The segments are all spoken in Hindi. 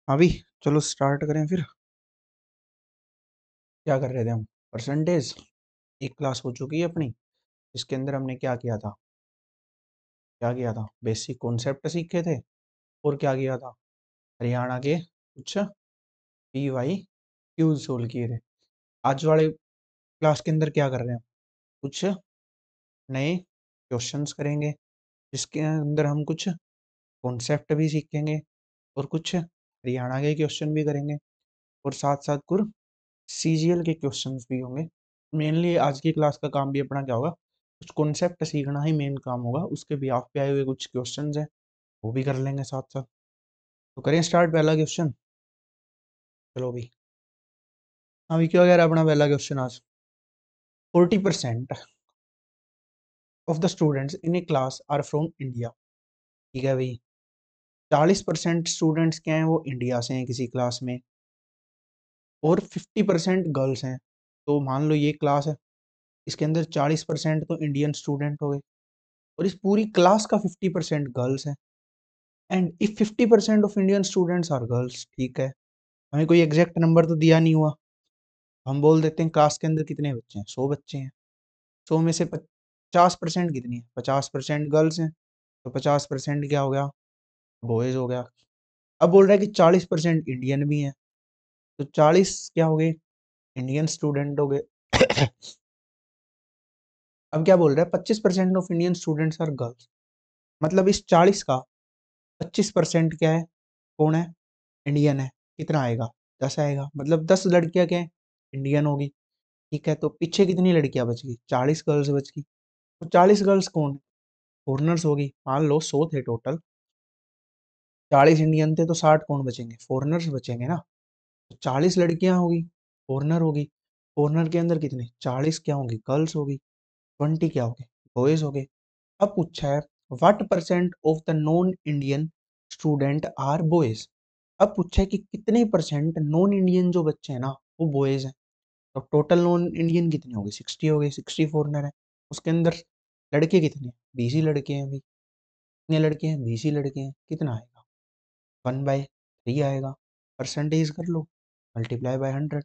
अभी चलो स्टार्ट करें फिर। क्या कर रहे थे हम? परसेंटेज। एक क्लास हो चुकी है अपनी, इसके अंदर हमने क्या किया था बेसिक कॉन्सेप्ट सीखे थे। और क्या किया था, हरियाणा के कुछ पी वाई क्यूज सोल्व किए थे। आज वाले क्लास के अंदर क्या कर रहे हैं, कुछ नए क्वेश्चंस करेंगे, जिसके अंदर हम कुछ कॉन्सेप्ट भी सीखेंगे और कुछ हरियाणा के क्वेश्चन भी करेंगे और साथ साथ कुछ सीजीएल के क्वेश्चंस भी होंगे। मेनली आज की क्लास का काम भी अपना क्या होगा, कुछ कॉन्सेप्ट सीखना ही मेन काम होगा। उसके बिहाफ पे आए हुए कुछ क्वेश्चंस हैं, वो भी कर लेंगे साथ साथ। तो करें स्टार्ट। पहला क्वेश्चन, चलो भी। अभी क्या कह रहा है अपना पहला क्वेश्चन आज, 40% of the students in a class are from India. ठीक है भाई, 40% स्टूडेंट्स क्या हैं, वो इंडिया से हैं किसी क्लास में, और 50% गर्ल्स हैं। तो मान लो ये क्लास है, इसके अंदर 40% तो इंडियन स्टूडेंट हो गए और इस पूरी क्लास का 50% गर्ल्स है। And if 50% of Indian students are girls, ठीक है, हमें कोई एग्जैक्ट नंबर तो दिया नहीं हुआ, हम बोल देते हैं क्लास के अंदर कितने बच्चे हैं, 100 बच्चे हैं। 100 में से 50% कितनी है, 50% गर्ल्स हैं। तो 50% क्या हो गया, बॉयज हो गया। अब बोल रहा है कि 40% इंडियन भी हैं, तो 40 क्या हो गए, इंडियन स्टूडेंट हो गए। अब क्या बोल रहा है, 25% of Indian students are girls. मतलब इस 40 का 25% क्या है, कौन है, इंडियन है। कितना आएगा, 10 आएगा। मतलब 10 लड़कियां क्या है, इंडियन होगी। ठीक है, तो पीछे कितनी लड़कियां बच गई, 40 गर्ल्स बच गई। तो 40 गर्ल्स कौन, फॉरनर्स होगी। मान लो 100 थे टोटल, 40 इंडियन थे, तो 60 कौन बचेंगे, फॉरनर्स बचेंगे ना। तो 40 लड़कियां होगी, फॉरनर होगी। फॉरनर के अंदर कितने, 40 क्या होंगी, गर्ल्स होगी, 20 क्या होंगे, बॉयज हो गए। अब पूछा है what percent of the non Indian student are boys. अब पूछा है कि कितने परसेंट नॉन इंडियन जो बच्चे हैं ना, वो बॉयज हैं। तो टोटल नॉन इंडियन कितने हो गए, 60 हो गए, 60 फॉरनर है। उसके अंदर लड़के कितने हैं, 20 ही लड़के हैं भाई। कितने लड़के हैं, 20 ही लड़के हैं। कितना आएगा, 1/3 आएगा। परसेंटेज कर लो, मल्टीप्लाई बाय 100,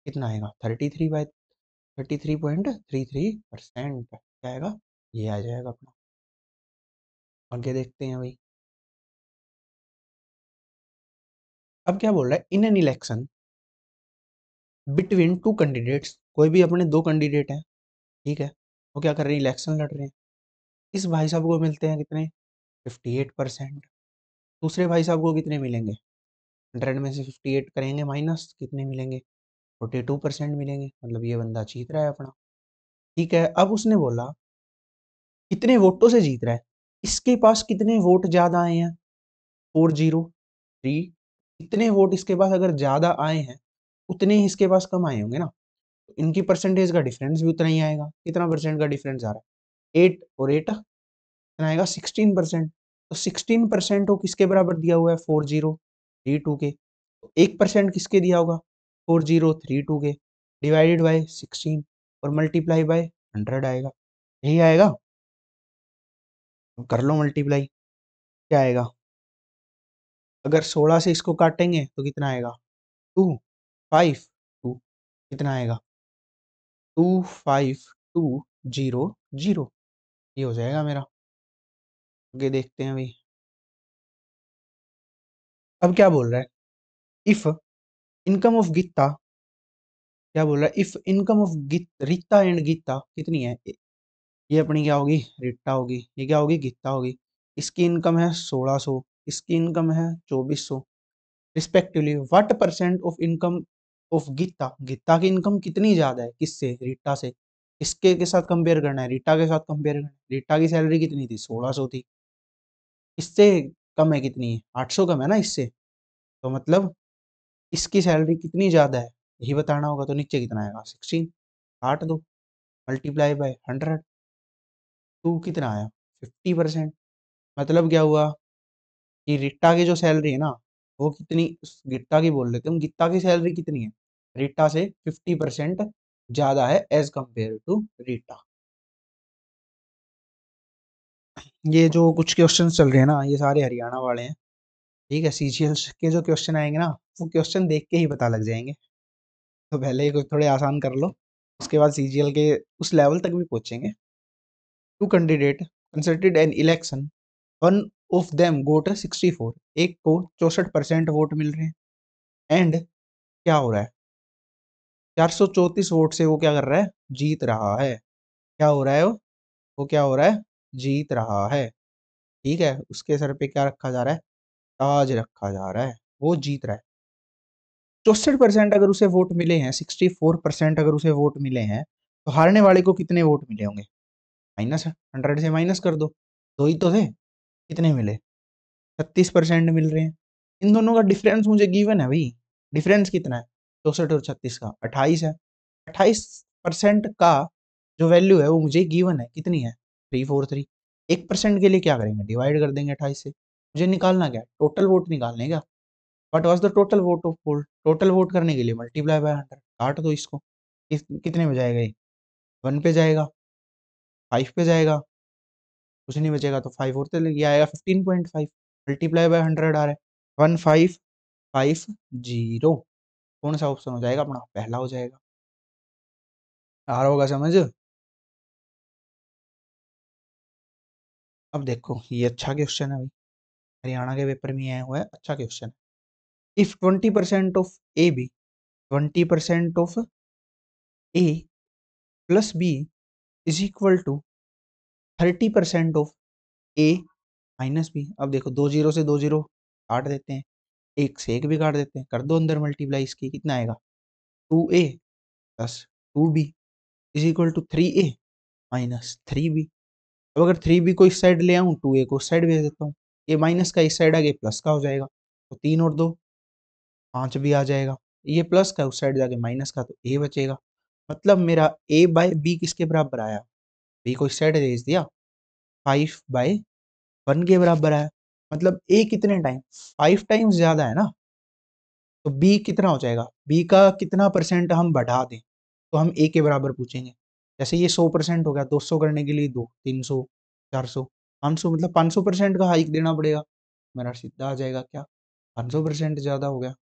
कितना आएगा, 33/33.33%। क्या आएगा, ये आ जाएगा अपना। आगे देखते हैं भाई। अब क्या बोल रहा है, इन an election between two candidates. कोई भी अपने दो कैंडिडेट हैं, ठीक है, वो क्या कर रहे हैं, इलेक्शन लड़ रहे हैं। इस भाई साहब को मिलते हैं कितने, 58%। दूसरे भाई साहब को कितने मिलेंगे, 100 में से 58 करेंगे माइनस, कितने मिलेंगे, 42% मिलेंगे। मतलब ये बंदा जीत रहा है अपना। ठीक है, अब उसने बोला कितने वोटों से जीत रहा है, इसके पास कितने वोट ज्यादा आए हैं, 403। इतने वोट इसके पास अगर ज्यादा आए हैं, उतने ही इसके पास कम आए होंगे ना, तो इनकी परसेंटेज का डिफरेंस भी उतना ही आएगा। कितना परसेंट का डिफरेंस आ रहा है, 8 और 8 कितना आएगा, 16%। तो 16% को किसके बराबर दिया हुआ है, 4032 के। तो 1% किसके दिया होगा, 4032 के, डिवाइडेड बाय 16 और मल्टीप्लाई बाय 100 आएगा। यही आएगा, कर लो मल्टीप्लाई। क्या आएगा, अगर 16 से इसको काटेंगे तो कितना आएगा, 252। कितना आएगा, 25200। ये हो जाएगा मेरा। आगे देखते हैं भाई। अब क्या बोल रहा है, इफ इनकम ऑफ गीता, क्या बोल रहा है, if income of Rita and Gita कितनी है, ये अपनी क्या होगी, रीता होगी। ये क्या होगी, गीता होगी। इसकी इनकम है 1600, इसकी इनकम है 2400 respectively. What percent of income of Gita, Gita की इनकम कितनी ज्यादा है, किससे, रीटा से। इसके के साथ कंपेयर करना है, रीटा के साथ कंपेयर करना है। रीटा की सैलरी कितनी थी, 1600 थी। इससे कम है, कितनी है, 800 कम है ना इससे। तो मतलब इसकी सैलरी कितनी ज्यादा है, यही बताना होगा। तो नीचे कितना आएगा, 16, काट दो, मल्टीप्लाई बाय 100। टू कितना आया, 50%। मतलब क्या हुआ कि रीटा की जो सैलरी है ना, वो कितनी, गिट्टा की बोल लेते हैं, गिट्टा की सैलरी कितनी है, रीटा से 50% ज्यादा है एज कंपेयर टू रीटा। ये जो कुछ क्वेश्चंस चल रहे हैं ना, ये सारे हरियाणा वाले हैं। ठीक है, सीजीएल के जो क्वेश्चन आएंगे ना, वो क्वेश्चन देख के ही पता लग जाएंगे। तो पहले ही कुछ थोड़े आसान कर लो, उसके बाद सीजीएल के उस लेवल तक भी पहुंचेंगे। Two candidate consulted an election, one of them got 64, एक को 64% वोट मिल रहे हैं एंड क्या हो रहा है, 434 वोट से वो क्या कर रहा है, जीत रहा है। क्या हो रहा है वो क्या हो रहा है, जीत रहा है। ठीक है, उसके सर पे क्या रखा जा रहा है, ताज रखा जा रहा है, वो जीत रहा है। 64% अगर उसे वोट मिले हैं, 64% अगर उसे वोट मिले हैं, तो हारने वाले को कितने वोट मिले होंगे, -100 से माइनस कर दो, दो ही तो थे, कितने मिले, 36% मिल रहे हैं। इन दोनों का डिफरेंस मुझे गिवन है भाई, डिफरेंस कितना है, 64 और 36 का 28 है। 28% का जो वैल्यू है वो मुझे गिवन है, कितनी है, 343। 1% के लिए क्या करेंगे, डिवाइड कर देंगे 28 से। मुझे निकालना क्या है, टोटल वोट निकालने क्या, what was the total vote of poll, total vote करने के लिए मल्टीप्लाई बाय 100, काट दो इसको। कितने में जाएगा ये, 1 पे जाएगा, 5 पे जाएगा, कुछ नहीं बचेगा, तो 5 और तो ये आएगा 15.5, मल्टीप्लाई बाय 100 आ रहा है 1550। कौन सा ऑप्शन हो जाएगा अपना, पहला हो जाएगा। आ रहा होगा समझ। अब देखो ये अच्छा क्वेश्चन है भाई, हरियाणा के पेपर में आया हुआ है, अच्छा क्वेश्चन है। If 20% of A B, 20% of A plus B is equal to 30% of A minus B. अब देखो दो जीरो से दो जीरो काट देते हैं, एक से एक भी काट देते हैं, कर दो अंदर मल्टीप्लाई, इसकी कितना आएगा, 2a plus 2b is equal to 3a minus 3b। अब अगर 3b को इस साइड ले आऊँ, 2a को उस साइड भेज देता हूँ, ये माइनस का इस साइड आगे प्लस का हो जाएगा, तो 3 और 2 5 भी आ जाएगा। ये प्लस का उस साइड जाके माइनस का, तो a बचेगा। मतलब मेरा a बाय b किसके बराबर आया, b को इस साइड भेज दिया, 5/1 के बराबर आया। मतलब a कितने टाइम, 5 टाइम्स ज्यादा है ना, तो b कितना हो जाएगा, b का कितना परसेंट हम बढ़ा दें तो हम a के बराबर पूछेंगे। जैसे ये 100% हो गया, 200 करने के लिए 2, 300, 400, 500, मतलब 500% का हाइक देना पड़ेगा। मेरा सीधा आ जाएगा क्या, 500% ज्यादा हो गया।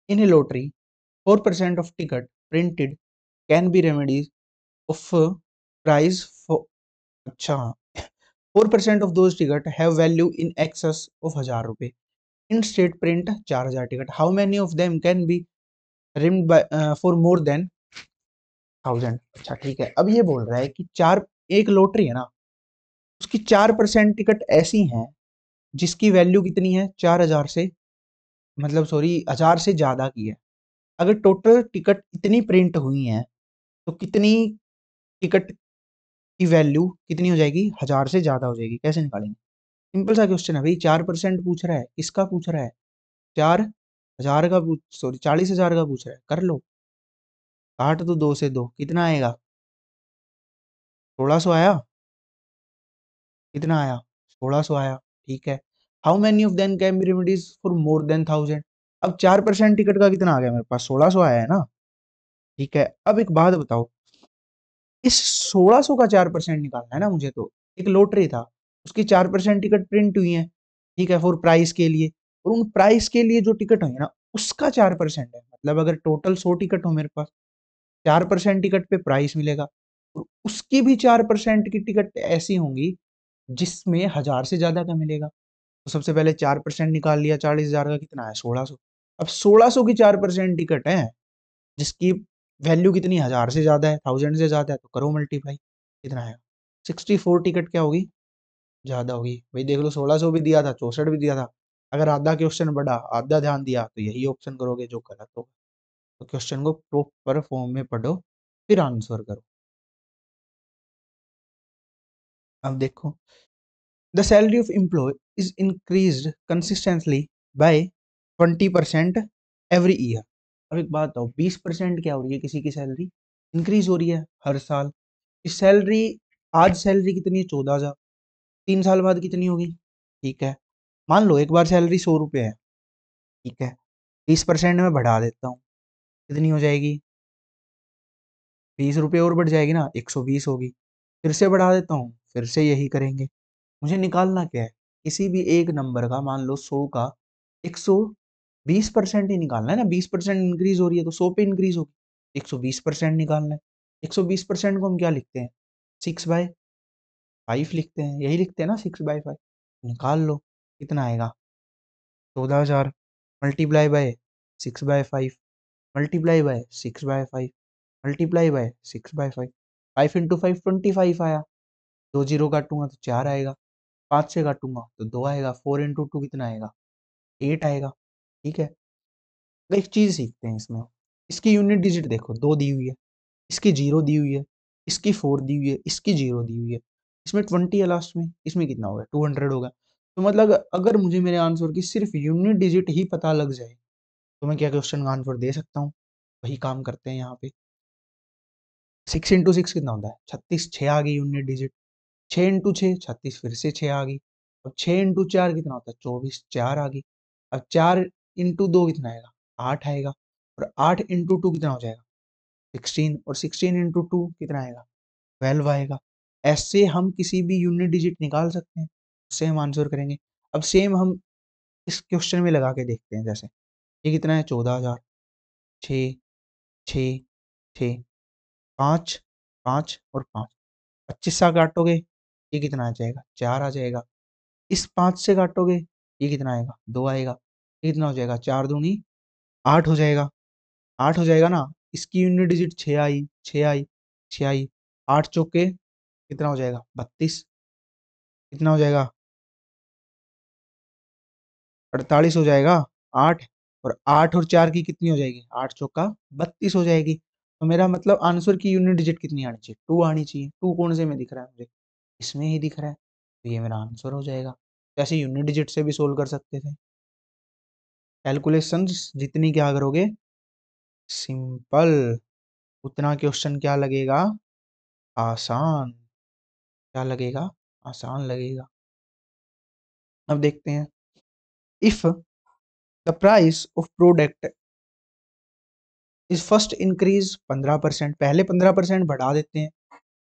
In a lottery 4% of ticket printed can be remedies of price for, अच्छा, 4% of those ticket have value in excess of 1000 रुपए। In state print 4000 ticket, how many of them can be redeemed by for more than 1000। अच्छा ठीक है, अब ये बोल रहा है कि चार, एक लॉटरी है ना, उसकी 4% टिकट ऐसी हैं जिसकी वैल्यू कितनी है, 4000 से, मतलब सॉरी 1000 से ज्यादा की है। अगर टोटल टिकट इतनी प्रिंट हुई है, तो कितनी टिकट की वैल्यू कितनी हो जाएगी, 1000 से ज्यादा हो जाएगी, कैसे निकालेंगे। सिंपल सा क्वेश्चन है भाई, 4% पूछ रहा है, किसका पूछ रहा है, 4000 का पूछ, सॉरी 40,000 का पूछ रहा है, कर लो, काट दो, 2 से 2 कितना आएगा, 1600 आया, कितना आया, 1600 आया। ठीक है, how many of then can be remedies for more than 1000। अब 4% टिकट का कितना आ गया मेरे पास, 1600 आया है ना। ठीक है, अब एक बात बताओ, इस 1600 का 4% निकालना है ना मुझे, तो एक लॉटरी था, उसकी 4% टिकट प्रिंट हुई है, ठीक है, फॉर प्राइस के लिए, और उन प्राइस के लिए जो टिकट हुई है ना, उसका 4% है। मतलब अगर टोटल 100 टिकट हो मेरे पास, 4% टिकट पे प्राइस मिलेगा, और उसकी भी 4% की टिकट ऐसी होंगी जिसमें 1000 से ज्यादा का मिलेगा। तो सबसे पहले 4% निकाल लिया, 40,000 का कितना है, 1600। अब 1600 की 4% टिकट है जिसकी वैल्यू कितनी, 1000 से ज्यादा है, 1000 से ज्यादा है, तो करो मल्टीप्लाई, कितना है, 64 टिकट क्या होगी, ज्यादा होगी। भाई देख लो, 1600 भी दिया था, 64 भी दिया था, अगर आधा क्वेश्चन बढ़ा, आधा ध्यान दिया, तो यही ऑप्शन करोगे जो गलत होगा। तो क्वेश्चन को प्रॉपर फॉर्म में पढ़ो, फिर आंसर करो। अब देखो, the salary of employee is increased consistently by 20% every year. अब एक बात बताओ, 20% क्या हो रही है, किसी की सैलरी इंक्रीज हो रही है हर साल। इस सैलरी, आज सैलरी कितनी है, 14,000, 3 साल बाद कितनी होगी, ठीक है, मान लो एक बार सैलरी 100 रुपये है, ठीक है, 20% में बढ़ा देता हूँ, कितनी हो जाएगी, 20 रुपये और बढ़ जाएगी ना, 120 होगी। फिर से बढ़ा देता हूँ, फिर से यही करेंगे। मुझे निकालना क्या है, किसी भी एक नंबर का, मान लो 100 का 120% ही निकालना है ना, 20% इंक्रीज हो रही है तो 100 पे इंक्रीज होगी, 120% निकालना है। 120% को हम क्या लिखते हैं, 6/5 लिखते हैं, यही लिखते हैं ना, 6/5। निकाल लो कितना आएगा, 14,000 multiply by 6/5 multiply by 6/5 multiply by 6/5, 5 × 5 25 आया। 2 जीरो काटूंगा तो 4 आएगा, 5 से काटूंगा तो 2 आएगा, 4 × 2 कितना आएगा, 8 आएगा। ठीक है, अब एक चीज सीखते हैं इसमें, इसकी यूनिट डिजिट देखो, 2 दी हुई है, इसकी 0 दी हुई है, इसकी 4 दी हुई है, इसकी 0 दी हुई है, इसमें 20 है लास्ट में, इसमें कितना होगा, 200 होगा। तो मतलब अगर मुझे मेरे आंसर की सिर्फ यूनिट डिजिट ही पता लग जाए तो मैं क्या क्वेश्चन का आंसर दे सकता हूँ। वही काम करते हैं यहाँ पे। 6 × 6 कितना होता है, 36, 6 आ गई यूनिट डिजिट। 6 × 6 36, फिर से 6 आ गई। अब 6 × 4 कितना होता है, 24, 4 आ गई। अब 4 × 2 कितना आएगा, 8 आएगा। और 8 × 2 कितना हो जाएगा, 16। और 16 × 2 कितना आएगा, 12 आएगा। ऐसे हम किसी भी यूनिट डिजिट निकाल सकते हैं, उससे हम आंसर करेंगे। अब सेम हम इस क्वेश्चन में लगा के देखते हैं, जैसे ये कितना है, 14,000, 6, 6, 6, 5, 5 और 5, 25 से काटोगे ये कितना आ जाएगा, 4 आ जाएगा। इस 5 से काटोगे ये कितना आएगा, 2 आएगा। ये कितना हो जाएगा, 4 दूनी 8 हो जाएगा, 8 हो जाएगा ना। इसकी यूनिट डिजिट 6 आई, 6 आई, 6 आई। 8 चौके कितना हो जाएगा, 32। कितना हो जाएगा, 48 हो जाएगा। 8 और 8 और 4 की कितनी हो जाएगी, 8 चौका 32 हो जाएगी। तो मेरा मतलब आंसर की यूनिट डिजिट कितनी आनी चाहिए, 2 आनी चाहिए। 2 कौन से में दिख रहा है मुझे, इसमें ही दिख रहा है, तो ये मेरा आंसर हो जाएगा। जैसे यूनिट डिजिट से भी सोल्व कर सकते थे। कैलकुलेशंस जितनी क्या करोगे सिंपल, उतना क्वेश्चन क्या लगेगा, आसान। क्या लगेगा, आसान लगेगा। अब देखते हैं, if the price of product is first increase 15%, पहले 15% बढ़ा देते हैं,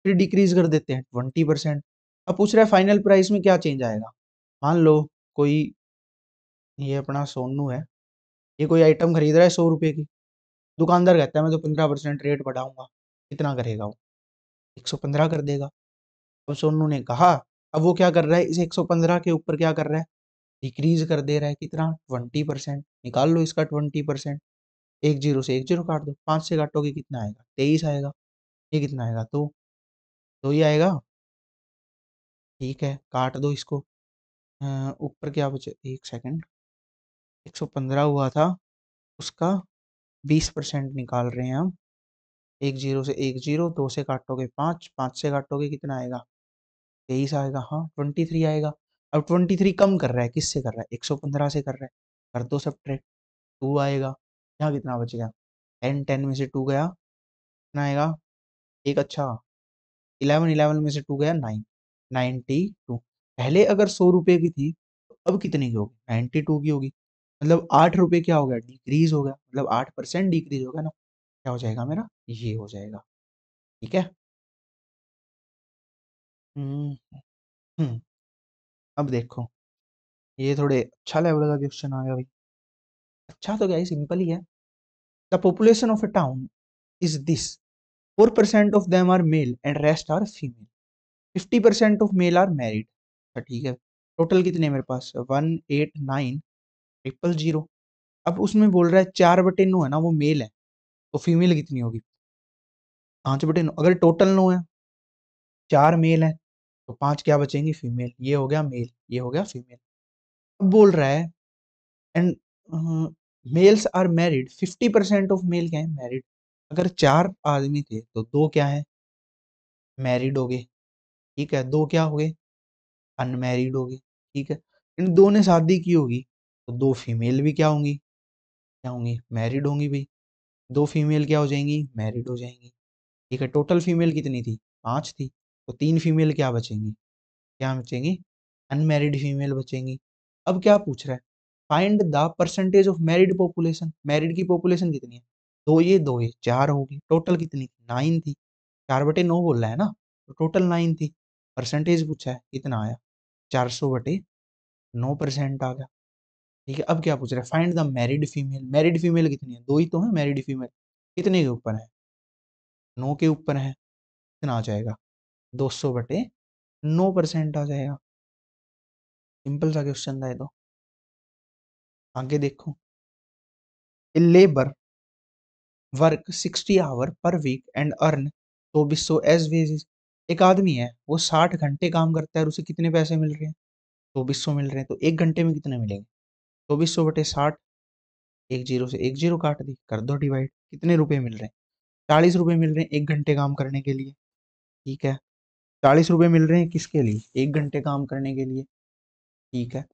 फिर डिक्रीज कर देते हैं 20%। अब पूछ रहा है फाइनल प्राइस में क्या चेंज आएगा। मान लो कोई, ये अपना सोनू है, ये कोई आइटम खरीद रहा है 100 रुपए की, दुकानदार कहता है मैं तो 15% रेट बढ़ाऊंगा। कितना करेगा वो, 115 कर देगा। अब सोनू ने कहा, अब वो क्या कर रहा है, इस 115 के ऊपर क्या कर रहा है, डिक्रीज कर दे रहा है, कितना, 20%। निकाल लो इसका 20%। एक जीरो से एक जीरो काट दो, 5 से काटोगे कितना आएगा, 23 आएगा। ये कितना आएगा, तो ये आएगा। ठीक है, काट दो इसको। ऊपर क्या बचे, एक सेकंड, 115 हुआ था, उसका 20% निकाल रहे हैं हम। एक जीरो से एक जीरो, 2 से काटोगे 5, 5 से काटोगे कितना आएगा, 23 आएगा। हाँ 23 आएगा। अब 23 कम कर रहा है, किससे कर रहा है, 115 से कर रहा है, कर दो सब्ट्रैक्ट, 2 आएगा। यहाँ कितना बच गया, 10, 10 में से 2 गया, कितना आएगा, एक, अच्छा 11, 11 में से 2 गया 9, 92। पहले अगर 100 रुपए की थी तो अब कितने की होगी, 92 की होगी। मतलब 8 रुपए क्या हो गया, डिक्रीज हो गया, मतलब 8% डिक्रीज हो गया ना। क्या हो जाएगा मेरा, ये हो जाएगा। ठीक है। हम्म हम्म, अब देखो, ये थोड़े अच्छा लेवल का क्वेश्चन आ गया भाई। अच्छा तो क्या ही, सिंपल ही है। The population of a town is this, 4% of them are male and rest are female, 50% of male are married. अच्छा ठीक है, टोटल कितने मेरे पास, 189,000। अब उसमें बोल रहा है 4/9 है ना वो मेल है, तो फीमेल कितनी होगी, 5/9। अगर टोटल 9 है, 4 मेल है, तो 5 क्या बचेंगी, फीमेल। ये हो गया मेल, ये हो गया फीमेल। अब बोल रहा है and males are married, 50% of male क्या है, मैरिड। अगर 4 आदमी थे तो 2 क्या है, मैरिड हो गए। ठीक है, 2 क्या हो गए, अनमैरिड हो गए। ठीक है, इन 2 ने शादी की होगी तो 2 फीमेल भी क्या होंगी, क्या होंगी, मैरिड होंगी भाई। 2 फीमेल क्या हो जाएंगी, मैरिड हो जाएंगी। ठीक है, टोटल फीमेल कितनी थी, 5 थी, तो 3 फीमेल क्या बचेंगी, क्या बचेंगी, अनमैरिड फीमेल बचेंगी। अब क्या पूछ रहा है, find the percentage of married population, married की पॉपुलेशन कितनी है, 2 ये 2 ये 4 होगी, टोटल कितनी थी, 9 थी। 4/9 बोल रहा है ना, तो टोटल 9 थी। परसेंटेज पूछा है कितना आया, 400/9% आ गया। ठीक है, अब क्या पूछ रहा है, find the married female. Married female कितनी है, 2 ही तो है मैरिड फीमेल। कितने के ऊपर है, 9 के ऊपर है। कितना आ जाएगा, 200/9% आ जाएगा। सिंपल सा क्वेश्चन था ये तो। आगे देखो, a labour work 60 hour per week and earn 2400 as wages. एक आदमी है, वो 60 घंटे काम करता है और उसे कितने पैसे मिल रहे हैं, 2400 मिल रहे हैं। तो एक घंटे में कितने मिलेंगे, 2400/60। एक जीरो से एक जीरो काट दी, कर दो डिवाइड, कितने रुपए मिल रहे हैं, 40 रुपए मिल रहे हैं 1 घंटे काम करने के लिए। ठीक है, 40 रुपए मिल रहे हैं किसके लिए, 1 घंटे काम करने के लिए। ठीक है,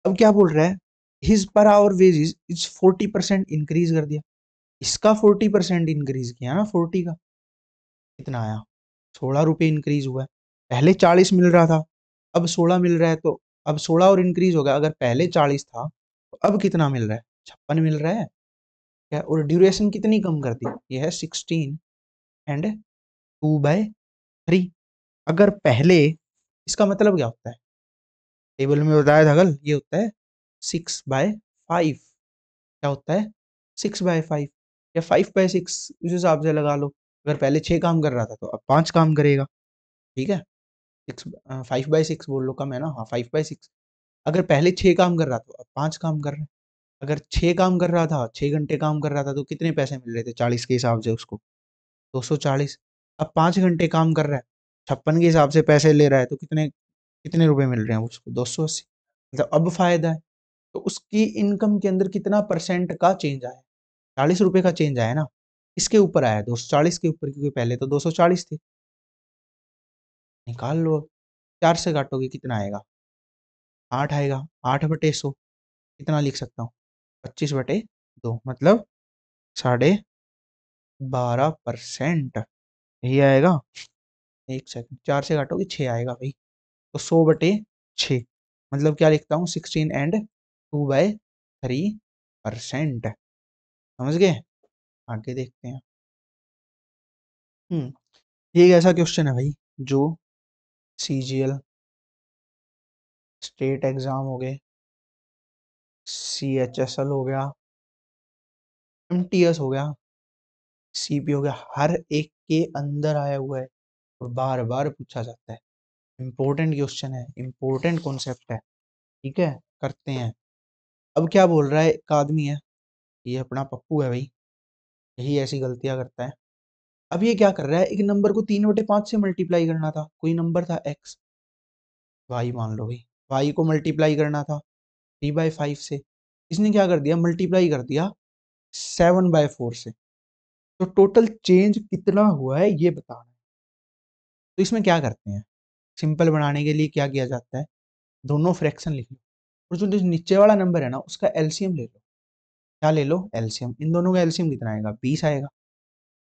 अब क्या बोल रहा है, his per hour wages is 40% increase कर दिया। इसका 40% इंक्रीज किया ना, 40 का कितना आया, 16 रुपये इंक्रीज हुआ है। पहले 40 मिल रहा था, अब 16 मिल रहा है, तो अब 16 और इंक्रीज हो गया। अगर पहले 40 था तो अब कितना मिल रहा है, 56 मिल रहा है क्या। और ड्यूरेशन कितनी कम कर दी, ये है 16 and 2/3। अगर पहले, इसका मतलब क्या होता है, टेबल में बताया था कल, ये होता है 6/5। क्या होता है, 6/5 या 5/6, उस हिसाब से लगा लो। अगर पहले 6 काम कर रहा था तो अब 5 काम करेगा। ठीक है, 5/6 बोल लो, कम है ना, हाँ 5/6। अगर पहले 6 काम कर रहा था तो अब 5 काम कर रहे हैं। अगर 6 काम कर रहा था, 6 घंटे काम कर रहा था, तो कितने पैसे मिल रहे थे 40 के हिसाब से उसको, 240। अब 5 घंटे काम कर रहा है, 56 के हिसाब से पैसे ले रहा है, तो कितने कितने रुपए मिल रहे हैं उसको, 280। मतलब अब फायदा है। तो उसकी इनकम के अंदर कितना परसेंट का चेंज आया, 40 रुपए का चेंज आया ना। इसके ऊपर आया 240 के ऊपर, क्योंकि पहले तो 240 थी। निकाल लो अब, 4 से काटोगे कितना आएगा, 8 आएगा। 8/100 कितना लिख सकता हूँ, 25/2, मतलब 12.5%। यही आएगा। एक सेकंड, 4 से काटोगे 6 आएगा भाई। तो 100/6, मतलब क्या लिखता हूँ, 16 and 2/3%। समझ गए, आगे देखते हैं। ये एक ऐसा क्वेश्चन है भाई जो CGL, स्टेट एग्जाम हो गए, CHSL हो गया, MTS हो गया, CP हो गया, हर एक के अंदर आया हुआ है और बार बार पूछा जाता है। इंपॉर्टेंट क्वेश्चन है, इंपॉर्टेंट कॉन्सेप्ट है। ठीक है, करते हैं। अब क्या बोल रहा है, एक आदमी है, ये अपना पप्पू है भाई, यही ऐसी गलतियां करता है। अब ये क्या कर रहा है, एक नंबर को 3/5 से मल्टीप्लाई करना था। कोई नंबर था x, y मान लो भाई, y को मल्टीप्लाई करना था 3/5 से। इसने क्या कर दिया, मल्टीप्लाई कर दिया 7/4 से। तो टोटल चेंज कितना हुआ है ये बताना है। तो इसमें क्या करते हैं, सिंपल बनाने के लिए क्या किया जाता है, दोनों फ्रैक्शन लिख लो और जो नीचे वाला नंबर है ना उसका एलसीएम ले लो। क्या ले लो, एलसीएम। इन दोनों का एलसीएम कितना आएगा, 20 आएगा।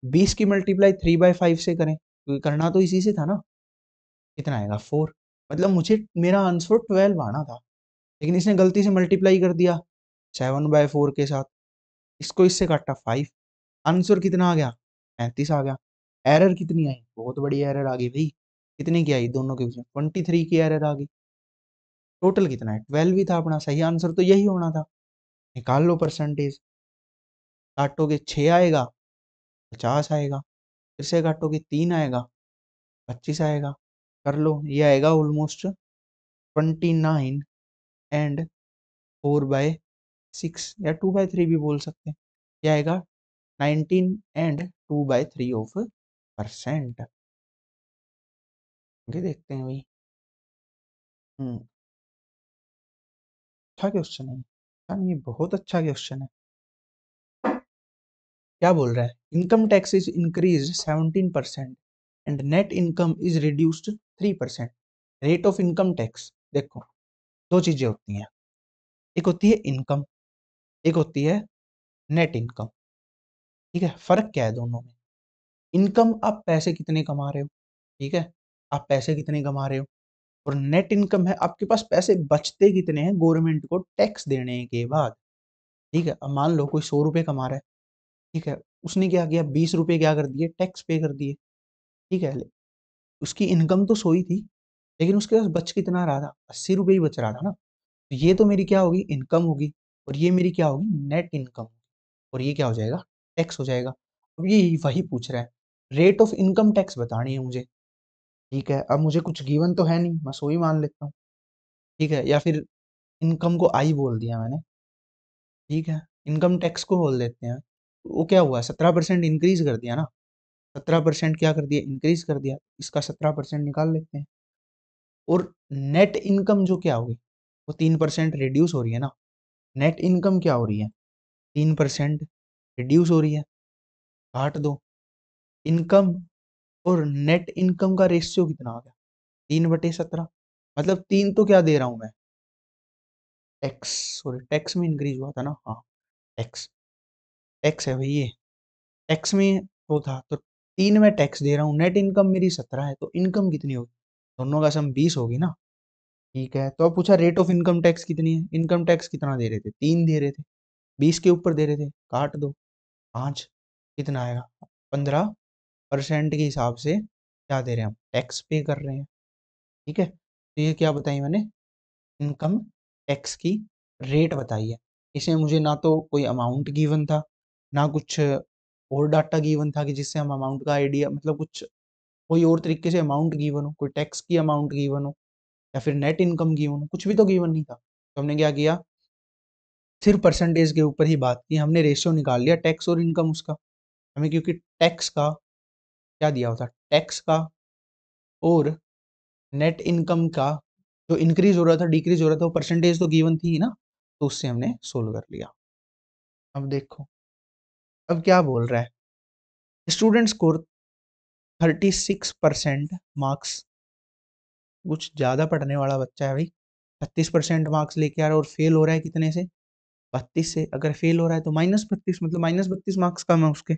20 की मल्टीप्लाई 3/5 से करें, क्योंकि करना तो इसी से था ना। कितना आएगा, 4। मतलब मुझे मेरा आंसर 12 आना था, लेकिन इसने गलती से मल्टीप्लाई कर दिया 7/4 के साथ। इसको इससे काटा 5, आंसर कितना आ गया, 35 आ गया। एरर कितनी आई, बहुत बड़ी एरर आ गई भाई। कितने की आई, दोनों के बीच में 23 की एरर आ गई। टोटल कितना है, 12 ही था अपना, सही आंसर तो यही होना था। निकाल लो परसेंटेज, काटोगे 6 आएगा, 50 आएगा। फिर से काटोगे 3 आएगा, 25 आएगा। कर लो, ये आएगा ऑलमोस्ट 29 and 4/6, या 2/3 भी बोल सकते हैं। ये आएगा 19 and 2/3 ये देखते हैं भाई। अच्छा क्वेश्चन है, अच्छा नहीं, ये बहुत अच्छा क्वेश्चन है। क्या बोल रहा है, income tax is increase 17% and net income is reduced 3%। Rate of income tax, देखो दो चीजें होती हैं, एक होती है इनकम, एक होती है नेट इनकम। ठीक है, फर्क क्या है दोनों में, इनकम आप पैसे कितने कमा रहे हो। ठीक है, आप पैसे कितने कमा रहे हो, और नेट इनकम है आपके पास पैसे बचते कितने हैं गवर्नमेंट को टैक्स देने के बाद। ठीक है, अब मान लो कोई 100 रुपये कमा रहा है। ठीक है, उसने क्या किया, 20 रुपये क्या कर दिए, टैक्स पे कर दिए। ठीक है, उसकी इनकम तो 100 ही थी, लेकिन उसके पास बच कितना रहा था? 80 रुपए ही बच रहा था ना। तो ये तो मेरी क्या होगी? इनकम होगी, और ये मेरी क्या होगी? Net income. और ये क्या हो जाएगा? टैक्स हो जाएगा। अब ये वही पूछ रहा है, रेट ऑफ इनकम टैक्स बतानी है मुझे। ठीक है, अब मुझे कुछ गिवन तो है नहीं, मैं सो ही मान लेता हूँ। ठीक है, या फिर इनकम को आई बोल दिया मैंने। ठीक है, इनकम टैक्स को बोल देते हैं। तो वो क्या हुआ? 17% इंक्रीज कर दिया ना। 17% क्या कर दिया? इंक्रीज कर दिया। इसका 17% निकाल लेते हैं। और नेट इनकम जो क्या होगी? वो 3% रिड्यूस हो रही है ना। नेट इनकम क्या हो रही है? 3% रिड्यूस हो रही है। काट दो। इनकम और नेट इनकम का रेशियो कितना आ गया? 3/17। मतलब 3 तो क्या दे रहा हूं मैं? टैक्स। सॉरी, टैक्स में इंक्रीज हुआ था ना। हाँ, टैक्स। टैक्स है भाई ये। टैक्स में वो था तो 3 में टैक्स दे रहा हूँ। नेट इनकम मेरी 17 है, तो इनकम कितनी होगी? दोनों का सम 20 होगी ना। ठीक है, तो अब पूछा रेट ऑफ इनकम टैक्स कितनी है। इनकम टैक्स कितना दे रहे थे? 3 दे रहे थे। 20 के ऊपर दे रहे थे, काट दो। 5 कितना आएगा? 15% के हिसाब से क्या दे रहे हैं हम? टैक्स पे कर रहे हैं। ठीक है, तो ये क्या बताई मैंने? इनकम टैक्स की रेट बताई है। इसमें मुझे ना तो कोई अमाउंट गिवन था, ना कुछ और डाटा गिवन था कि जिससे हम अमाउंट का आइडिया, मतलब कुछ कोई और तरीके से अमाउंट गिवन हो, कोई टैक्स की अमाउंट गिवन हो, या फिर नेट इनकम गिवन हो, कुछ भी तो गिवन नहीं था। तो हमने क्या किया? सिर्फ परसेंटेज के ऊपर ही बात की, हमने रेशियो निकाल लिया टैक्स और इनकम उसका। हमें क्योंकि टैक्स का क्या दिया होता? टैक्स का और नेट इनकम का जो इंक्रीज हो रहा था डिक्रीज हो रहा था, वो परसेंटेज तो गिवन थी ही ना। तो उससे हमने सोल्व कर लिया। अब देखो, अब क्या बोल रहा है? Student score 36% marks. कुछ ज्यादा पढ़ने वाला बच्चा है भाई। 36% मार्क्स लेके आ रहा है और फेल हो रहा है कितने से? 32 से। अगर फेल हो रहा है तो -32, मतलब -32 मार्क्स कम है उसके।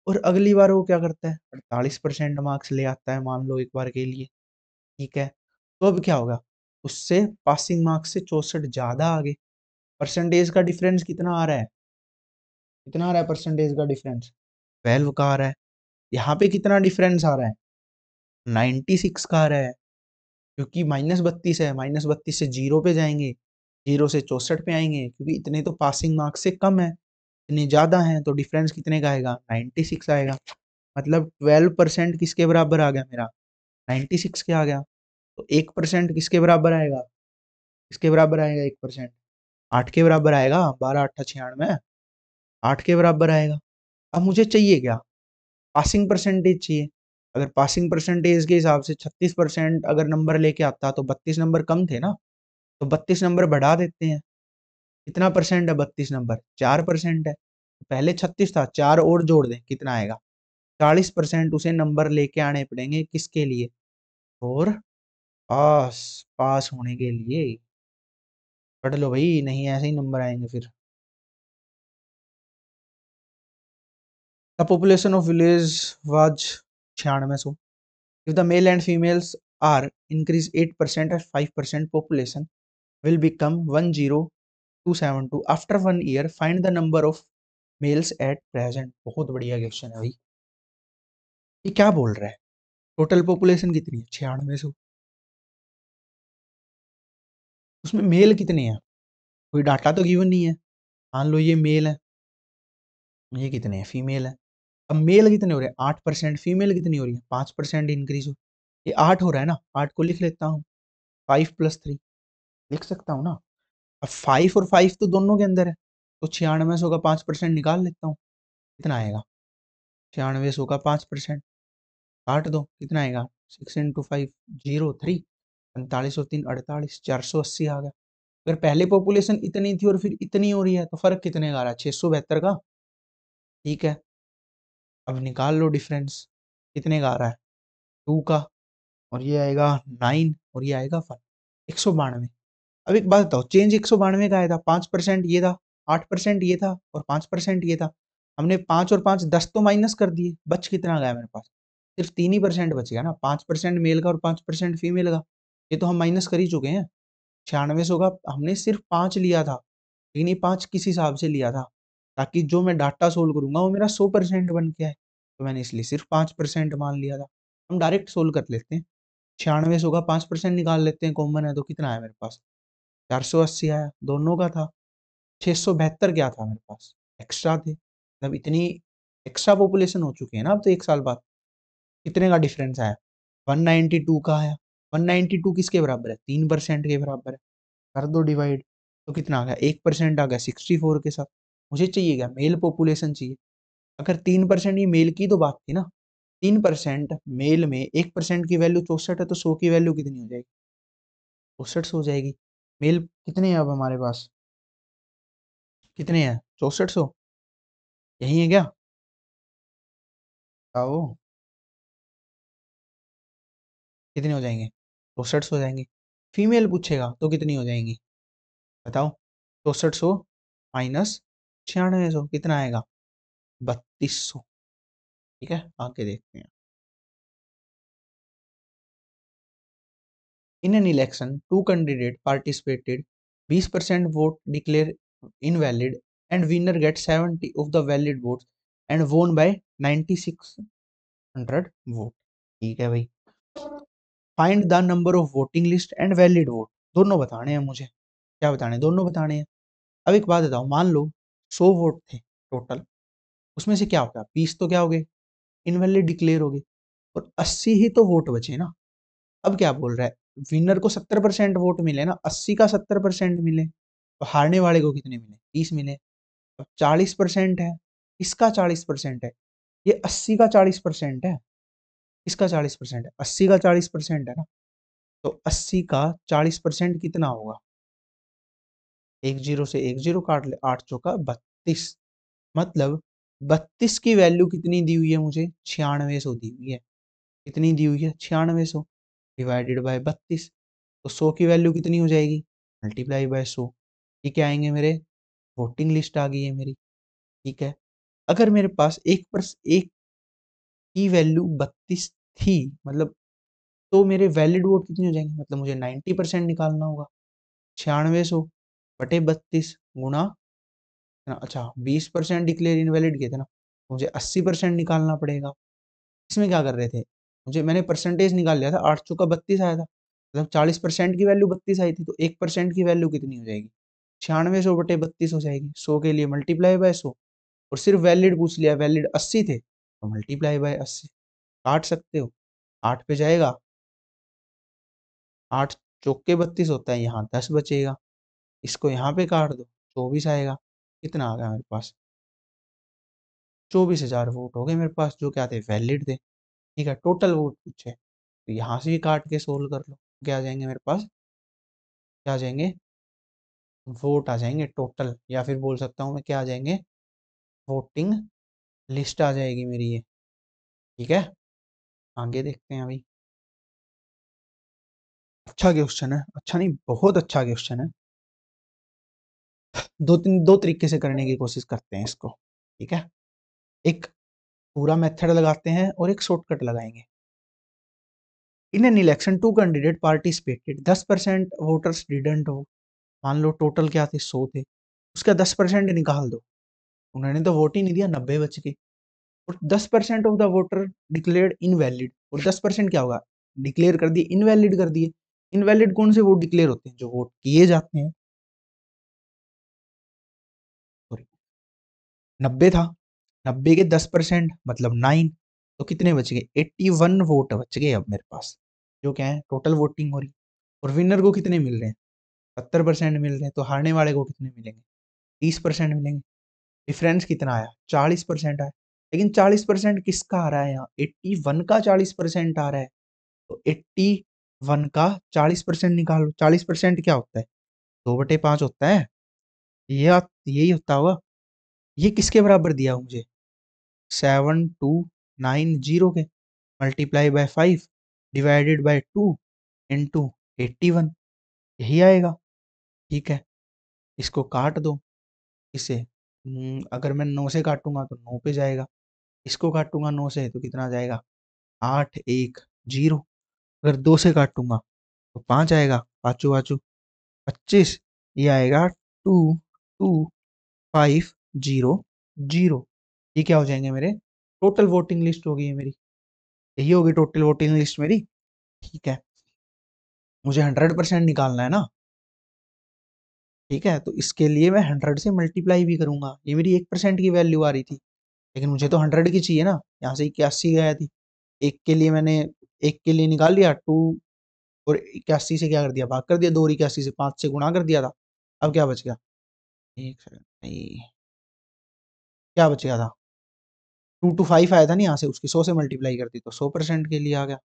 और अगली बार वो क्या करता है? 48% मार्क्स ले आता है, मान लो एक बार के लिए। ठीक है, तो अब क्या होगा? उससे पासिंग मार्क्स से 64 ज्यादा आगे। परसेंटेज का डिफरेंस कितना आ रहा है? कितना आ रहा है परसेंटेज का डिफरेंस? 12 का आ रहा है। यहाँ पे कितना डिफरेंस आ रहा है? 96 का आ रहा है। क्योंकि -32 है, -32 से जीरो पे जाएंगे, जीरो से 64 पे आएंगे, क्योंकि इतने तो पासिंग मार्क्स से कम है, इतने ज्यादा हैं, तो डिफरेंस कितने का आएगा? 96 आएगा। मतलब 12% किसके बराबर आ गया मेरा? 96 के आ गया। तो 1% किसके बराबर आएगा? किसके बराबर आएगा 1%? 8 के बराबर आएगा। 12 8 96, 8 के बराबर आएगा। अब मुझे चाहिए क्या? पासिंग परसेंटेज चाहिए। अगर पासिंग परसेंटेज के हिसाब से 36% अगर नंबर लेके आता तो 32 नंबर कम थे ना। तो 32 नंबर बढ़ा देते हैं। कितना परसेंट है 32 नंबर? 4% है। पहले 36 था, 4 और जोड़ दें, कितना आएगा? 40% उसे नंबर लेके आने पड़ेंगे, किसके लिए? और पास पास होने के लिए। पढ़ लो भाई, नहीं ऐसे ही नंबर आएंगे फिर। The population of village was 9600। If the male and females are increase 8% or 5%, population will become 10272 after 1 year. Find the number of males at present। बहुत बढ़िया क्वेश्चन है भाई। ये क्या बोल रहा है? टोटल पॉपुलेशन कितनी है? 9600। उसमें मेल कितने हैं? कोई डाटा तो गिवन नहीं है। मान लो ये मेल है, ये कितने हैं? फीमेल है। अब मेल कितने हो रहे हैं? 8%। फीमेल कितनी हो रही है? 5% इंक्रीज हो। ये 8 हो रहा है ना, 8 को लिख लेता हूँ। 5 + 3 लिख सकता हूँ ना। अब 5 और 5 तो दोनों के अंदर है, तो 9600 का 5% निकाल लेता हूँ। कितना आएगा? 9600 का 5% काट दो, कितना आएगा? 6 × 5 0 3। 45 और 3 48, 480 आ गया। अगर पहले पॉपुलेशन इतनी थी और फिर इतनी हो रही है, तो फर्क कितने का आ रहा है? 672 का। ठीक है, अब निकाल लो डिफरेंस। कितने का आ रहा है? 2 का। और ये आएगा 9 और ये आएगा 5। 192। अब एक बात बताओ, चेंज 192 का आया था, 5% ये था, 8% ये था और 5% ये था। हमने 5 और 5 10 तो माइनस कर दिए, बच कितना गया मेरे पास? सिर्फ 3% बच गया ना। 5% मेल का और 5% फीमेल का। ये तो हम माइनस कर ही चुके हैं। 9600 का हमने सिर्फ 5 लिया था, लेकिन ये 5 किस हिसाब से लिया था? ताकि जो मैं डाटा सोल्व करूंगा वो मेरा 100% बन के आए। तो मैंने इसलिए सिर्फ 5% मान लिया था। हम डायरेक्ट सोल्व कर लेते हैं। 96 का 5% निकाल लेते हैं, कॉमन है तो कितना आया मेरे पास, 480 आया, दोनों का था। 672 क्या था मेरे पास, एक्स्ट्रा थे, मतलब इतनी एक्स्ट्रा पॉपुलेशन हो चुकी है ना अब तो 1 साल बाद। कितने का डिफरेंस आया, 192 का आया। 192 किसके बराबर है, 3% के बराबर है। कर दो डिवाइड, तो कितना आ गया, 1% आ गया 64 के साथ। मुझे चाहिए क्या, मेल पॉपुलेशन चाहिए। अगर 3% ही मेल की तो बात थी ना, 3% मेल में 1% की वैल्यू 64 है, तो 100 की वैल्यू कितनी हो जाएगी, 64 हो जाएगी। मेल कितने हैं अब हमारे पास, कितने हैं, 6400, यही है क्या, आओ, कितने हो जाएंगे, 64 हो जाएंगे। फीमेल पूछेगा तो कितनी हो जाएंगी, बताओ, 6400 माइनस 9600 कितना आएगा, 3200। ठीक है, आगे देखते हैं। In an election, two candidates participated. 20% vote declare invalid and winner gets 70 of the valid votes and won by 9600 vote. ठीक है भाई। Find the number of voting list and valid vote, दोनों बताने हैं मुझे। क्या बताने, दोनों बताने हैं। अब एक बात बताओ, मान लो 100 वोट थे टोटल, उसमें से क्या हो गया, 20 तो क्या हो गए, इनवैलिड डिक्लेयर हो गए, और 80 ही तो वोट बचे ना। अब क्या बोल रहा है, विनर को 70% वोट मिले ना, 80 का 70% मिले, तो हारने वाले को कितने मिले, 30 मिले। अब 40% है, इसका 40% है, ये 80 का 40% है, इसका 40% है, 80 का 40% है ना, तो 80 का 40% कितना होगा, एक जीरो से एक जीरो काट ले, 8 चौका 32, मतलब 32 की वैल्यू कितनी दी हुई है मुझे, 9600 दी हुई है। कितनी दी हुई है, 9600 डिवाइडेड बाय 32, तो 100 की वैल्यू कितनी हो जाएगी, मल्टीप्लाई बाय 100। ये क्या आएंगे मेरे, वोटिंग लिस्ट आ गई है मेरी। ठीक है, अगर मेरे पास एक की वैल्यू 32 थी, मतलब तो मेरे वैलिड वोट कितने हो जाएंगे, मतलब मुझे 90% निकालना होगा। 9600 बटे 32 गुणा, अच्छा 20% डिक्लेयर इनवैलिड किए थे ना, मुझे 80% निकालना पड़ेगा। इसमें क्या कर रहे थे, मैंने परसेंटेज निकाल लिया था, 8 चौका 32 आया था, मतलब 40% की वैल्यू 32 आई थी, तो 1% की वैल्यू कितनी हो जाएगी, 9600 बटे 32 हो जाएगी। 100 के लिए मल्टीप्लाई बाय 100, और सिर्फ वैलिड पूछ लिया, वैलिड 80 थे तो मल्टीप्लाई बाय 80। काट सकते हो, 8 पे जाएगा, 8 चौके 32 होता है, यहाँ 10 बचेगा, इसको यहाँ पे काट दो, 24 आएगा। कितना आ गया मेरे पास, 24,000 वोट हो गए मेरे पास, जो क्या थे, वैलिड थे। ठीक है, टोटल वोट पूछे, तो यहाँ से ही काट के सोल्व कर लो, क्या आ जाएंगे मेरे पास, क्या आ जाएंगे, वोट आ जाएंगे टोटल, या फिर बोल सकता हूँ मैं क्या आ जाएंगे, वोटिंग लिस्ट आ जाएगी मेरी ये। ठीक है, आगे देखते हैं अभी। अच्छा क्वेश्चन है, अच्छा नहीं बहुत अच्छा क्वेश्चन है। दो तरीके से करने की कोशिश करते हैं इसको। ठीक है, एक पूरा मेथड लगाते हैं और एक शॉर्टकट लगाएंगे। In an election two candidate participated, 10% voters didn't हो। मान लो टोटल क्या थे, 100 थे, उसका 10% निकाल दो, उन्होंने तो वोट ही नहीं दिया, 90 बच गए। और 10% of the voter declared invalid, और 10% क्या होगा, डिक्लेयर कर दिए, इनवैलिड कर दिए। इनवैलिड कौन से वोट डिक्लेयर होते हैं, जो वोट किए जाते हैं, सॉरी, 90 था, 90 के 10% मतलब 9, तो कितने बच गए, 81 वोट बच गए अब मेरे पास, जो क्या है टोटल वोटिंग हो रही। और विनर को कितने मिल रहे हैं, 70% मिल रहे हैं, तो हारने वाले को कितने मिलेंगे, 30% मिलेंगे। डिफरेंस कितना आया, 40% आया। लेकिन 40% किसका आ रहा है यहाँ, 81 का 40% आ रहा है, तो 81 का 40% निकालो। 40% क्या होता है, 2/5 होता है, यही होता होगा। ये किसके बराबर दिया मुझे, 7290 के, multiply by 5 divided by 2 into 81, यही आएगा। ठीक है, इसको काट दो, इसे अगर मैं 9 से काटूंगा तो 9 पे जाएगा, इसको काटूंगा 9 से तो कितना जाएगा, 810। अगर 2 से काटूंगा तो 5 आएगा, पाँचों पाँचों 25, ये आएगा 22500। ये क्या हो जाएंगे मेरे, टोटल वोटिंग लिस्ट हो गई है मेरी। यही होगी टोटल वोटिंग लिस्ट मेरी। ठीक है, मुझे 100% निकालना है ना। ठीक है, तो इसके लिए मैं 100 से मल्टीप्लाई भी करूंगा। ये मेरी 1% की वैल्यू आ रही थी, लेकिन मुझे तो 100 की चाहिए ना। यहाँ से 81 गया थी, एक के लिए मैंने, एक के लिए निकाल लिया टू, और 81 से क्या कर दिया, भाग कर दिया, दो और 81 से 5 से गुणा कर दिया था। अब क्या बच गया, एक सेकंड नहीं, क्या बच गया था, 2 to 5 आया था नहीं यहाँ से, उसकी 100 से मल्टीप्लाई करती तो 100% के लिए आ गया।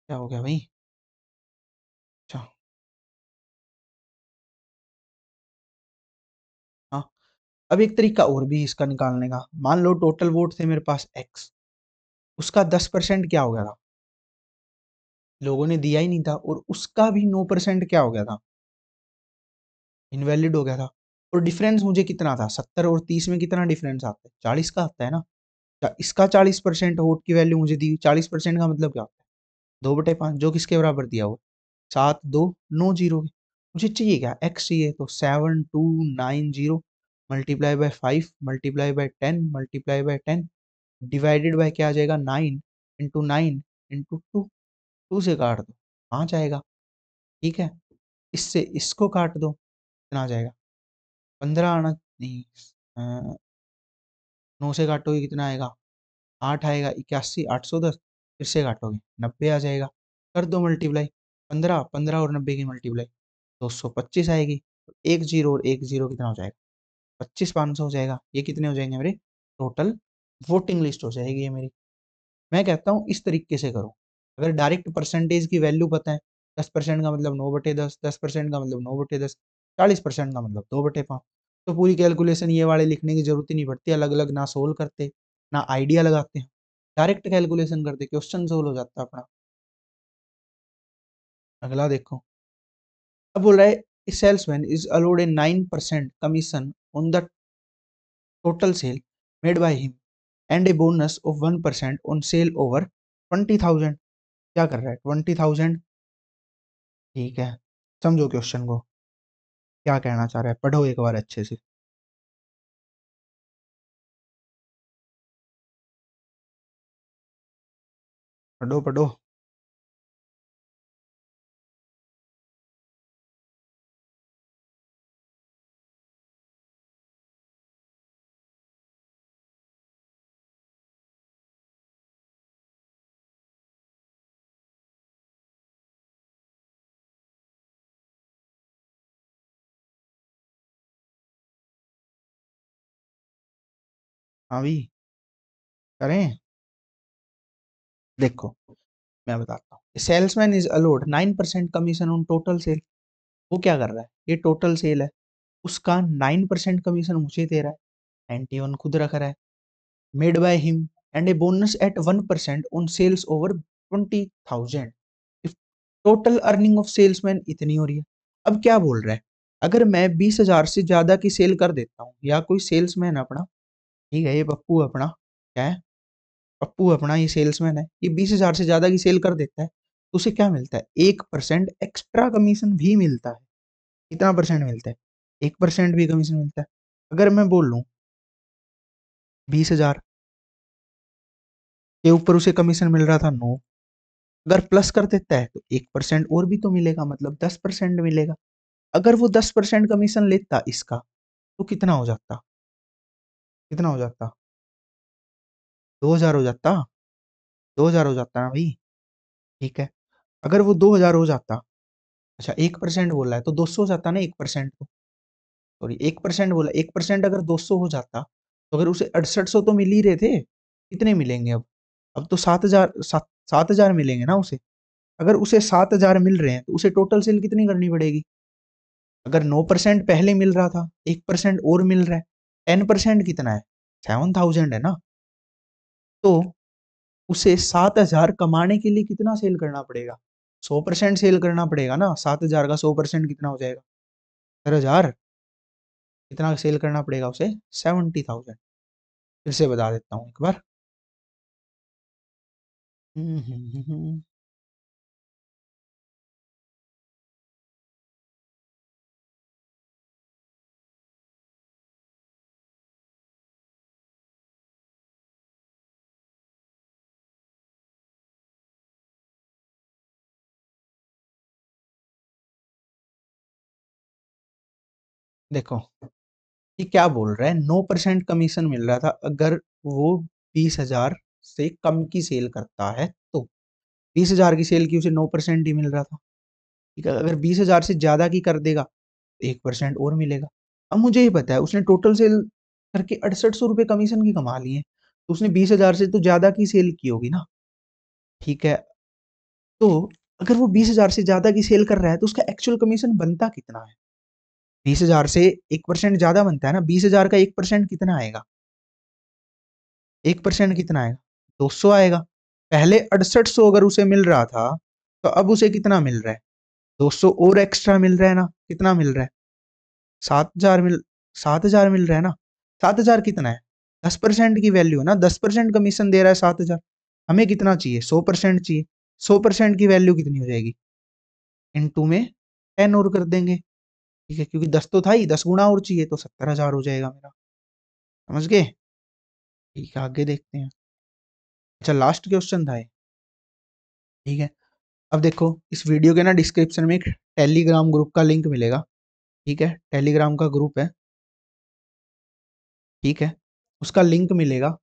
क्या हो गया भाई। अच्छा, हाँ। अब एक तरीका और भी इसका निकालने का, मान लो टोटल वोट थे मेरे पास x, उसका 10% क्या हो गया था, लोगों ने दिया ही नहीं था, और उसका भी 9% क्या हो गया था, इनवैलिड हो गया था। और डिफरेंस मुझे कितना था, 70 और 30 में कितना डिफरेंस आता है, 40 का आता है ना। इसका 40% वोट की वैल्यू मुझे दी, 40% का मतलब क्या होता है, 2/5, जो किसके बराबर दिया हुआ, 7 2 9 0। मुझे चाहिए क्या, एक्स चाहिए, तो 7290 multiply by 5 multiply by 10 multiply by 10 divided by क्या आ जाएगा, 9 into 9 into 2, 2 से काट दो, 5 आएगा। ठीक है, इससे इसको काट दो, कितना आ जाएगा, 15 आना नहीं, 9 से काटोगे कितना आएगा, 8 आएगा, 81 810, फिर से काटोगे 90 आ जाएगा। कर दो मल्टीप्लाई, 15 15 और 90 की मल्टीप्लाई 225 आएगी। एक जीरो और एक जीरो कितना हो जाएगा, 25 500 हो जाएगा। ये कितने हो जाएंगे मेरे, टोटल वोटिंग लिस्ट हो जाएगी ये मेरी। मैं कहता हूँ इस तरीके से करो। अगर डायरेक्ट परसेंटेज की वैल्यू पता है, 10% का मतलब 9/10, 10% का मतलब 9/10, 40% का मतलब 2/5, तो पूरी कैलकुलेशन ये वाले लिखने की जरूरत ही नहीं पड़ती, अलग अलग ना सोल्व करते ना आइडिया लगाते हैं, डायरेक्ट कैलकुलेशन करते, क्वेश्चन सोल्व हो जाता है अपना। अगला देखो, अब बोल रहा है salesman is allowed A 9% commission on the total sale made by him and a bonus of 1% on sale over 20,000। क्या कर रहा है, 20,000। ठीक है, समझो क्वेश्चन को, क्या कहना चाह रहा है, पढ़ो एक बार अच्छे से, पढ़ो पढ़ो। हाँ भी, करें, देखो मैं बताता हूँ, salesman is allowed 9% commission on total sale. वो क्या कर रहा है, ये टोटल सेल है, उसका 9% कमीशन मुझे दे रहा है, 91 खुद रख रहा है, made by him and a bonus at 1% on sales over 20,000। Total earning of salesman इतनी हो रही है। अब क्या बोल रहा है, अगर मैं 20,000 से ज्यादा की सेल कर देता हूँ, या कोई सेल्समैन अपना, ठीक है, ये पप्पू अपना, क्या है, पप्पू अपना ये सेल्समैन है, ये 20,000 से ज्यादा की सेल कर देता है, तो उसे क्या मिलता है, 1% एक्स्ट्रा कमीशन भी मिलता है। कितना परसेंट मिलता है, 1% भी कमीशन मिलता है। अगर मैं बोल लूँ 20,000 के ऊपर उसे कमीशन मिल रहा था 9, अगर प्लस कर देता है तो 1% और भी तो मिलेगा, मतलब 10% मिलेगा। अगर वो 10% कमीशन लेता इसका, तो कितना हो जाता, कितना हो जाता, 2,000 हो जाता, 2,000 हो जाता ना भाई। ठीक है, अगर वो 2,000 हो जाता, अच्छा 1% बोला है तो 200 हो जाता ना, 1% तो, सॉरी 1% बोला, 1% अगर 200 हो जाता, तो अगर उसे 6800 तो मिल ही रहे थे, कितने मिलेंगे अब तो 7,000, 7,000 मिलेंगे ना उसे। अगर उसे 7,000 मिल रहे हैं, तो उसे टोटल सेल कितनी करनी पड़ेगी, अगर 9% पहले मिल रहा था, 1% और मिल रहा है, 10% कितना है, 7,000 है ना। तो उसे 7,000 कमाने के लिए कितना सेल करना पड़ेगा, 100% सेल करना पड़ेगा ना, 7,000 का 100% कितना हो जाएगा, 10,000। कितना सेल करना पड़ेगा उसे, 70,000। फिर से बता देता हूँ एक बार। देखो ये क्या बोल रहा है, 9% कमीशन मिल रहा था अगर वो 20,000 से कम की सेल करता है तो 20,000 की सेल की उसे 9% ही मिल रहा था। ठीक है, अगर 20,000 से ज्यादा की कर देगा तो 1% और मिलेगा। अब मुझे ये पता है उसने टोटल सेल करके 6800 रुपये कमीशन की कमा लिए, तो उसने 20,000 से तो ज्यादा की सेल की होगी ना। ठीक है, तो अगर वो 20,000 से ज्यादा की सेल कर रहा है तो उसका एक्चुअल कमीशन बनता कितना है? 20,000 से 1% ज्यादा बनता है ना, 20,000 का 1% कितना आएगा? 1% कितना आएगा? 200 आएगा। पहले 6800 अगर उसे मिल रहा था तो अब उसे कितना मिल रहा है? 200 और एक्स्ट्रा मिल रहा है ना। कितना मिल रहा है? 7,000 मिल 7,000 मिल रहा है ना। 7,000 कितना है? 10% की वैल्यू है ना, 10% कमीशन दे रहा है 7,000। हमें कितना चाहिए? 100% चाहिए। 100% की वैल्यू कितनी हो जाएगी? इनटू में 10 और कर देंगे। ठीक है, क्योंकि 10 तो था ही, 10 गुना और चाहिए तो 70,000 हो जाएगा मेरा। समझ गए? ठीक है, आगे देखते हैं। अच्छा, लास्ट क्वेश्चन था ये। ठीक है, अब देखो इस वीडियो के ना डिस्क्रिप्शन में एक टेलीग्राम ग्रुप का लिंक मिलेगा। ठीक है, टेलीग्राम का ग्रुप है। ठीक है, उसका लिंक मिलेगा,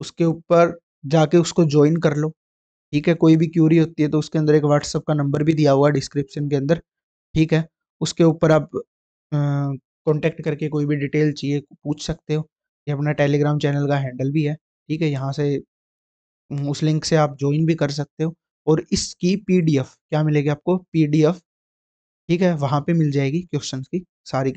उसके ऊपर जाके उसको ज्वाइन कर लो। ठीक है, कोई भी क्यूरी होती है तो उसके अंदर एक व्हाट्सअप का नंबर भी दिया हुआ है डिस्क्रिप्शन के अंदर। ठीक है, उसके ऊपर आप कांटेक्ट करके कोई भी डिटेल चाहिए पूछ सकते हो। ये अपना टेलीग्राम चैनल का हैंडल भी है। ठीक है, यहाँ से उस लिंक से आप ज्वाइन भी कर सकते हो। और इसकी पीडीएफ क्या मिलेगी आपको? पीडीएफ। ठीक है, वहां पे मिल जाएगी क्वेश्चंस की सारी।